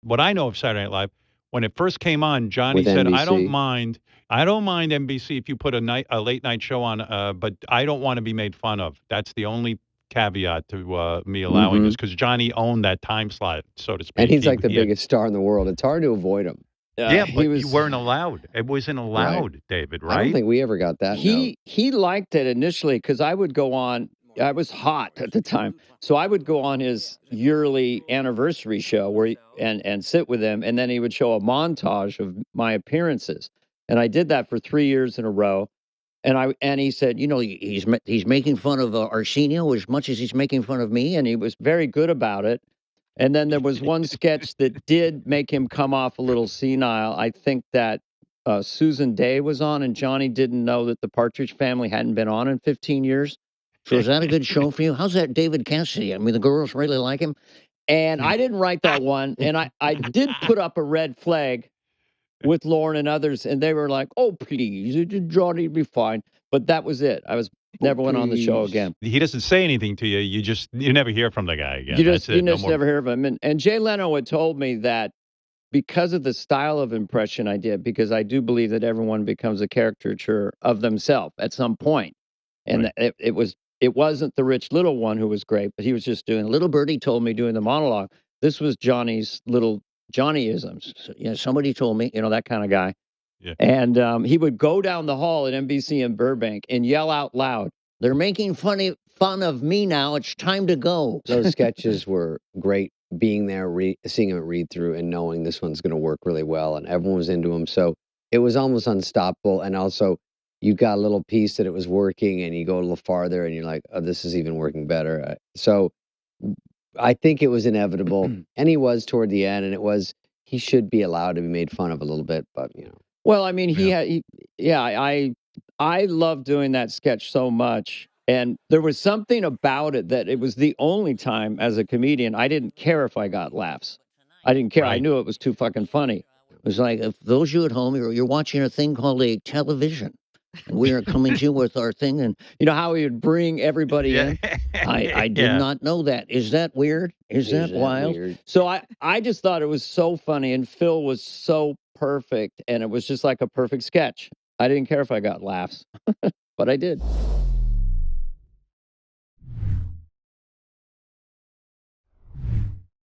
what I know of Saturday Night Live, when it first came on, Johnny With said, "I don't NBC. mind NBC if you put a late night show on, but I don't want to be made fun of. That's the only caveat to me allowing this because Johnny owned that time slot, so to speak. And he's like the He had- biggest star in the world. It's hard to avoid him. yeah, he but was, you weren't allowed. It wasn't allowed, David. Right? I don't think we ever got that. he liked it initially because I would go on. I was hot at the time, so I would go on his yearly anniversary show and sit with him, and then he would show a montage of my appearances, and I did that for 3 years in a row. And he said, he's making fun of Arsenio as much as he's making fun of me, and he was very good about it. And then there was one sketch that did make him come off a little senile. I think that Susan Day was on, and Johnny didn't know that the Partridge Family hadn't been on in 15 years. So is that a good show for you? How's that David Cassidy? I mean, the girls really like him. And I didn't write that one. And I did put up a red flag with Lauren and others. And they were like, oh, please, Johnny be fine. But that was it. I was never went on the show again. He doesn't say anything to you. You never hear from the guy again. You just No more. never hear of him. And Jay Leno had told me that because of the style of impression I did, because I do believe that everyone becomes a caricature of themselves at some point. And it wasn't the rich little one who was great, but he was just doing, little birdie told me doing the monologue. This was Johnny's little Johnny-isms. So, somebody told me, that kind of guy. Yeah. And he would go down the hall at NBC in Burbank and yell out loud, "They're making fun of me now. It's time to go." Those sketches were great. Being there, seeing him read through and knowing this one's going to work really well, and everyone was into him. So it was almost unstoppable. And also, you got a little piece that it was working, and you go a little farther, and you're like, "Oh, this is even working better." So I think it was inevitable, and he was toward the end, and he should be allowed to be made fun of a little bit, but Well, I mean, I love doing that sketch so much. And there was something about it that it was the only time as a comedian I didn't care if I got laughs. I didn't care. Right. I knew it was too fucking funny. It was like, if those of you at home, you're watching a thing called a television. And we are coming to you with our thing. And you know how he would bring everybody in? I did not know that. Is that weird? Is that wild? Weird? So I just thought it was so funny. And Phil was so perfect. And it was just like a perfect sketch. I didn't care if I got laughs, but I did.